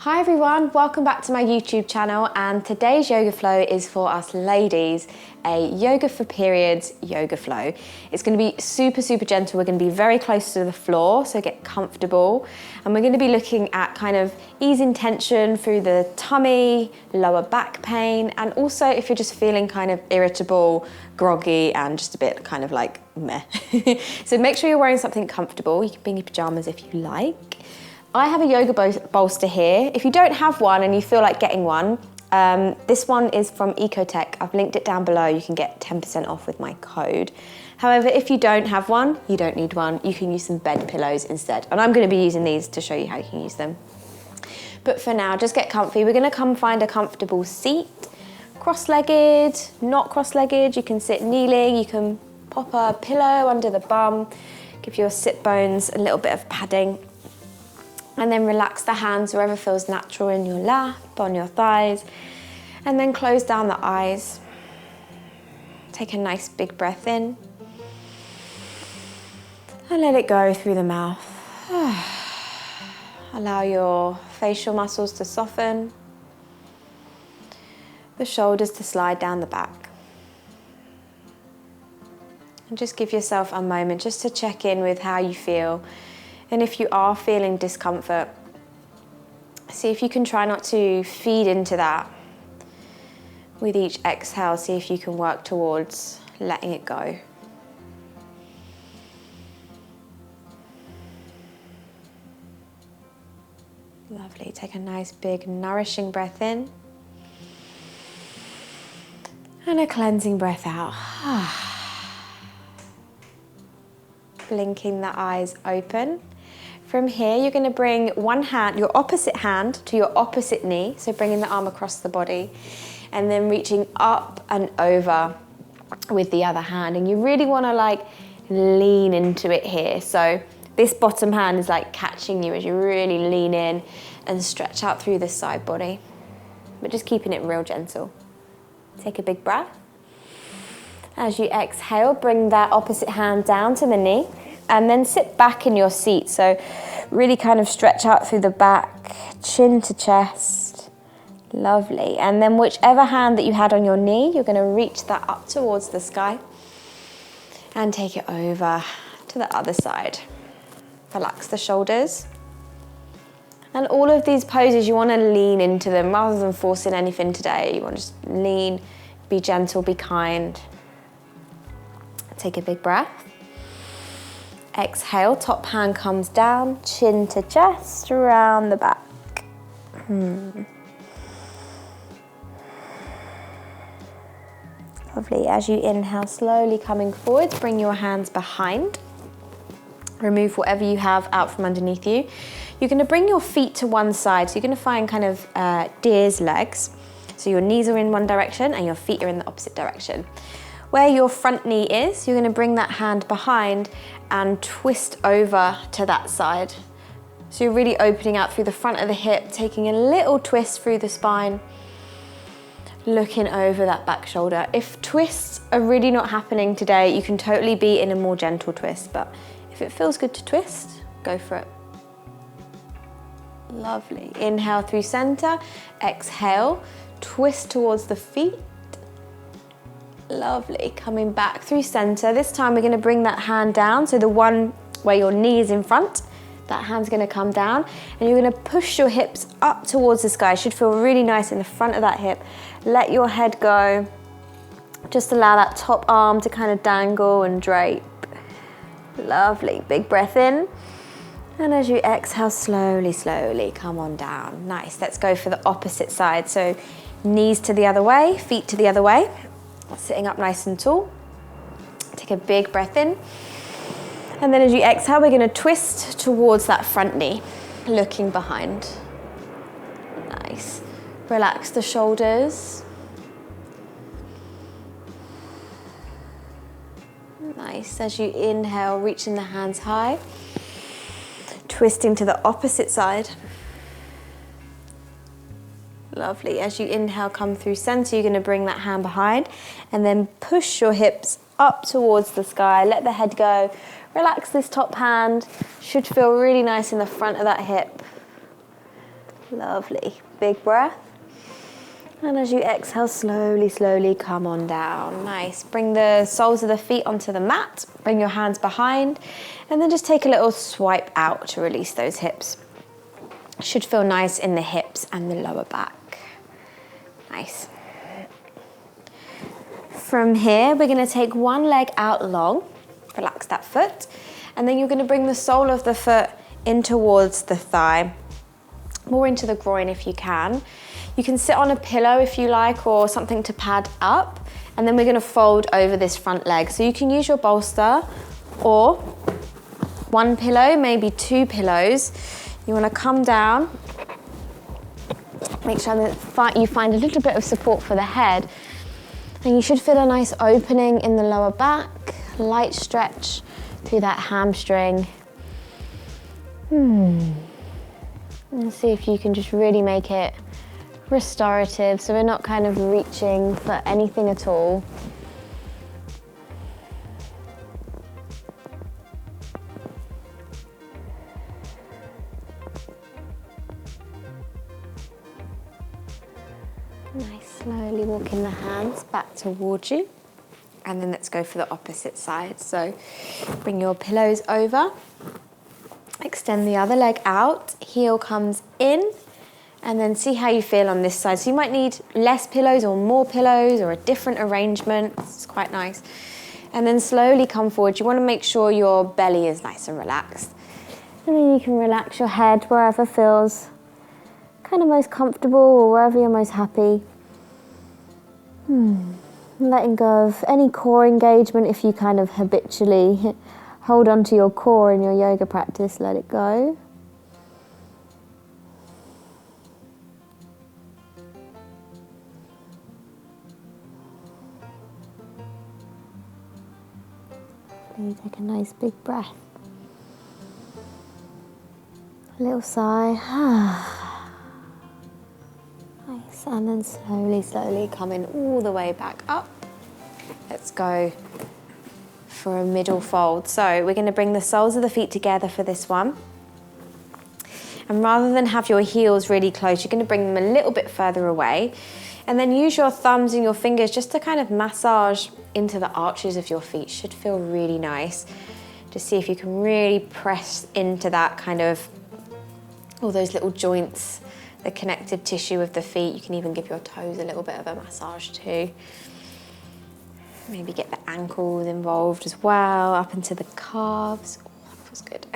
Hi everyone, welcome back to my YouTube channel, and today's yoga flow is for us ladies, a yoga for periods yoga flow. It's going to be super gentle. We're going to be very close to the floor, so get comfortable, and we're going to be looking at kind of easing tension through the tummy, lower back pain, and also if you're just feeling kind of irritable, groggy, and just a bit kind of like meh. So make sure you're wearing something comfortable. You can be in your pajamas if you like. I have a yoga bolster here. If you don't have one and you feel like getting one, this one is from Ecotech. I've linked it down below. You can get 10% off with my code. However, if you don't have one, you don't need one. You can use some bed pillows instead. And I'm going to be using these to show you how you can use them. But for now, just get comfy. We're going to come find a comfortable seat. Cross-legged, not cross-legged. You can sit kneeling. You can pop a pillow under the bum. Give your sit bones a little bit of padding. And then relax the hands wherever feels natural in your lap, on your thighs. And then close down the eyes. Take a nice big breath in. And let it go through the mouth. Allow your facial muscles to soften. The shoulders to slide down the back. And just give yourself a moment just to check in with how you feel. And if you are feeling discomfort, see if you can try not to feed into that. With each exhale, see if you can work towards letting it go. Lovely. Take a nice big nourishing breath in. And a cleansing breath out. Blinking the eyes open. From here, you're going to bring one hand, your opposite hand, to your opposite knee. So bringing the arm across the body and then reaching up and over with the other hand. And you really want to like lean into it here. So this bottom hand is like catching you as you really lean in and stretch out through the side body. But just keeping it real gentle. Take a big breath. As you exhale, bring that opposite hand down to the knee. And then sit back in your seat. So really kind of stretch out through the back, chin to chest. Lovely. And then whichever hand that you had on your knee, you're going to reach that up towards the sky and take it over to the other side. Relax the shoulders. And all of these poses, you want to lean into them rather than forcing anything today. You want to just lean, be gentle, be kind. Take a big breath. Exhale, top hand comes down, chin to chest, around the back. Lovely. As you inhale, slowly coming forward, bring your hands behind. Remove whatever you have out from underneath you. You're going to bring your feet to one side. So you're going to find kind of deer's legs. So your knees are in one direction and your feet are in the opposite direction. Where your front knee is, you're going to bring that hand behind and twist over to that side. So you're really opening out through the front of the hip, taking a little twist through the spine, looking over that back shoulder. If twists are really not happening today, you can totally be in a more gentle twist, but if it feels good to twist, go for it. Lovely. Inhale through center, exhale, twist towards the feet. Lovely, coming back through center. This time we're going to bring that hand down. So the one where your knee is in front, that hand's going to come down and you're going to push your hips up towards the sky. It should feel really nice in the front of that hip. Let your head go. Just allow that top arm to kind of dangle and drape. Lovely, big breath in. And as you exhale, slowly come on down. Nice, let's go for the opposite side. So knees to the other way, feet to the other way. Sitting up nice and tall. Take a big breath in. And then as you exhale, we're going to twist towards that front knee, looking behind. Nice. Relax the shoulders. Nice. As you inhale, reaching the hands high. Twisting to the opposite side. Lovely. As you inhale, come through center, you're going to bring that hand behind and then push your hips up towards the sky. Let the head go. Relax this top hand. Should feel really nice in the front of that hip. Lovely. Big breath. And as you exhale, slowly, slowly come on down. Nice. Bring the soles of the feet onto the mat. Bring your hands behind. And then just take a little swipe out to release those hips. Should feel nice in the hips and the lower back. Nice. From here, we're going to take one leg out long. Relax that foot. And then you're going to bring the sole of the foot in towards the thigh. More into the groin if you can. You can sit on a pillow if you like, or something to pad up, and then we're going to fold over this front leg. So you can use your bolster or one pillow, maybe two pillows. You want to come down, make sure that you find a little bit of support for the head, and you should feel a nice opening in the lower back, light stretch through that hamstring. And see if you can just really make it restorative, so we're not kind of reaching for anything at all. Nice, slowly walking the hands back towards you, and then let's go for the opposite side. So bring your pillows over, extend the other leg out, heel comes in, and then see how you feel on this side. So you might need less pillows or more pillows or a different arrangement. It's quite nice. And then slowly come forward. You want to make sure your belly is nice and relaxed. And then you can relax your head wherever feels kind of most comfortable or wherever you're most happy. Letting go of any core engagement. If you kind of habitually hold on to your core in your yoga practice, let it go. You take a nice big breath. A little sigh. Nice. And then slowly, slowly coming all the way back up. Let's go for a middle fold. So we're going to bring the soles of the feet together for this one. And rather than have your heels really close, you're going to bring them a little bit further away. And then use your thumbs and your fingers just to kind of massage into the arches of your feet. Should feel really nice. Just see if you can really press into that kind of, all those little joints, the connective tissue of the feet. You can even give your toes a little bit of a massage too. Maybe get the ankles involved as well, up into the calves. Oh, that feels good.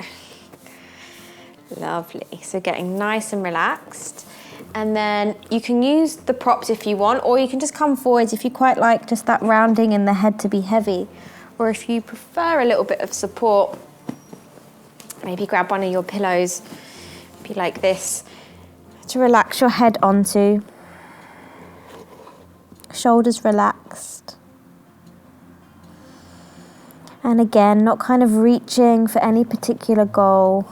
Lovely. So getting nice and relaxed. And then you can use the props if you want, or you can just come forwards if you quite like just that rounding in the head to be heavy. Or if you prefer a little bit of support, maybe grab one of your pillows, be like this, to relax your head onto. Shoulders relaxed. And again, not kind of reaching for any particular goal.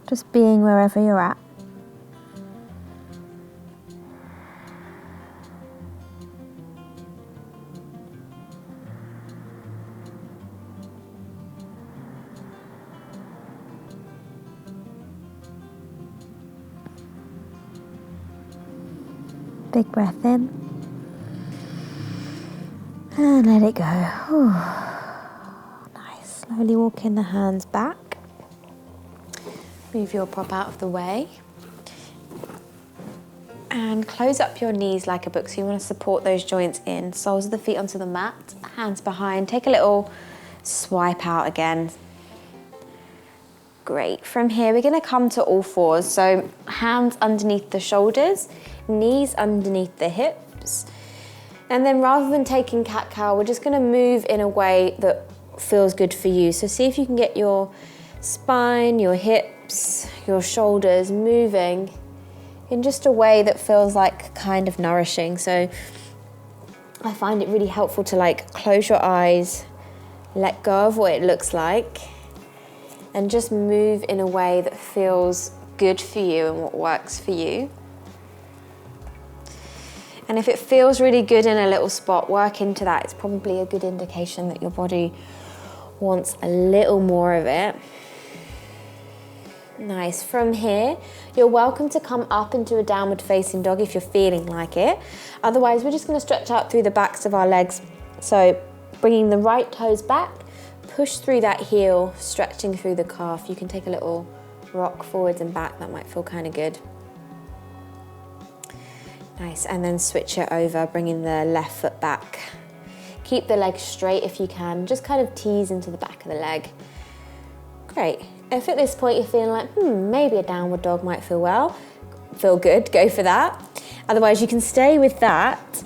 Just being wherever you're at. Big breath in. And let it go. Whew. Nice. Slowly walking the hands back. Move your prop out of the way. And close up your knees like a book. So you want to support those joints in. Soles of the feet onto the mat. Hands behind. Take a little swipe out again. Great. From here, we're going to come to all fours. So hands underneath the shoulders, knees underneath the hips. And then rather than taking cat-cow, we're just going to move in a way that feels good for you. So see if you can get your spine, your hips, your shoulders moving in just a way that feels like kind of nourishing. So I find it really helpful to like close your eyes, let go of what it looks like, and just move in a way that feels good for you and what works for you. And if it feels really good in a little spot, work into that. It's probably a good indication that your body wants a little more of it. Nice. From here, you're welcome to come up into a downward facing dog if you're feeling like it. Otherwise, we're just going to stretch out through the backs of our legs. So bringing the right toes back, push through that heel, stretching through the calf. You can take a little rock forwards and back. That might feel kind of good. Nice. And then switch it over, bringing the left foot back. Keep the leg straight if you can. Just kind of tease into the back of the leg. Great. If at this point you're feeling like, maybe a downward dog might feel good, go for that. Otherwise, you can stay with that,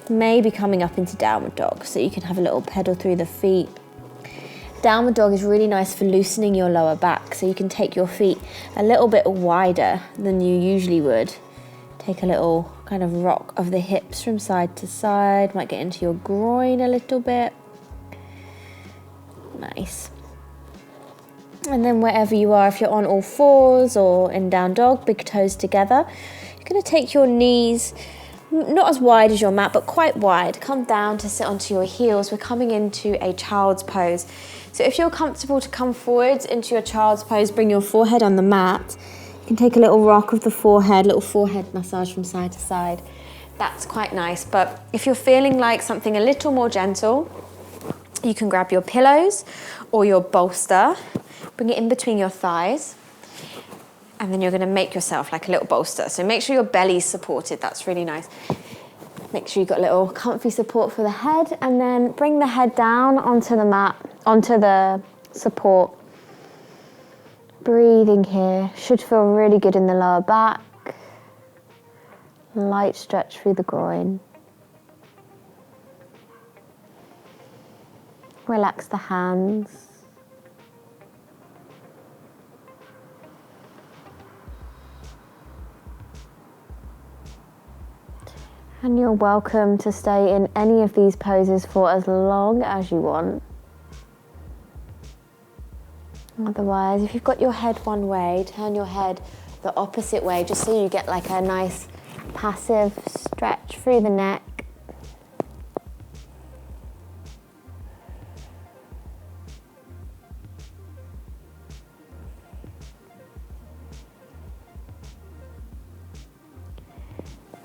maybe coming up into downward dog, so you can have a little pedal through the feet. Downward dog is really nice for loosening your lower back, so you can take your feet a little bit wider than you usually would. Take a little kind of rock of the hips from side to side, might get into your groin a little bit. Nice. And then wherever you are, if you're on all fours or in down dog, big toes together, you're going to take your knees, not as wide as your mat, but quite wide. Come down to sit onto your heels. We're coming into a child's pose. So if you're comfortable to come forwards into your child's pose, bring your forehead on the mat. You can take a little rock of the forehead, little forehead massage from side to side. That's quite nice. But if you're feeling like something a little more gentle, you can grab your pillows or your bolster. Bring it in between your thighs, and then you're going to make yourself like a little bolster. So make sure your belly's supported. That's really nice. Make sure you've got a little comfy support for the head, and then bring the head down onto the mat, onto the support. Breathing here. Should feel really good in the lower back. Light stretch through the groin. Relax the hands. And you're welcome to stay in any of these poses for as long as you want. Otherwise, if you've got your head one way, turn your head the opposite way, just so you get like a nice passive stretch through the neck.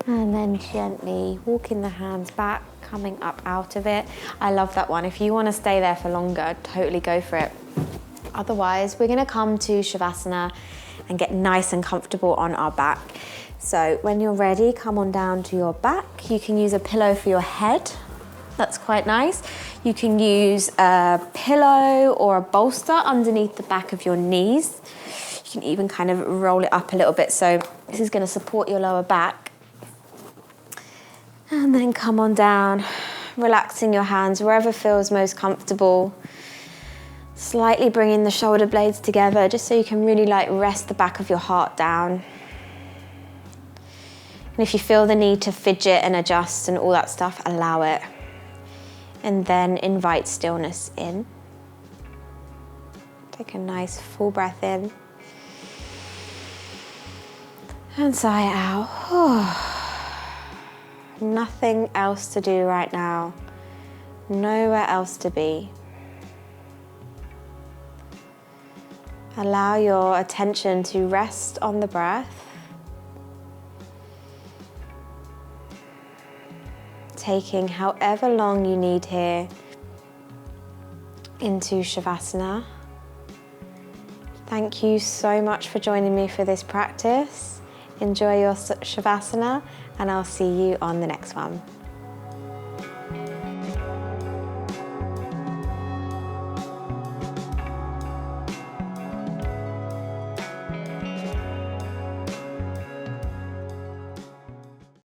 And then gently walking the hands back, coming up out of it. I love that one. If you want to stay there for longer, totally go for it. Otherwise, we're going to come to Shavasana and get nice and comfortable on our back. So when you're ready, come on down to your back. You can use a pillow for your head. That's quite nice. You can use a pillow or a bolster underneath the back of your knees. You can even kind of roll it up a little bit. So this is going to support your lower back. And then come on down, relaxing your hands wherever feels most comfortable. Slightly bringing the shoulder blades together just so you can really like rest the back of your heart down. And if you feel the need to fidget and adjust and all that stuff, allow it. And then invite stillness in. Take a nice full breath in. And sigh out. Nothing else to do right now. Nowhere else to be. Allow your attention to rest on the breath. Taking however long you need here into Shavasana. Thank you so much for joining me for this practice. Enjoy your Shavasana, and I'll see you on the next one.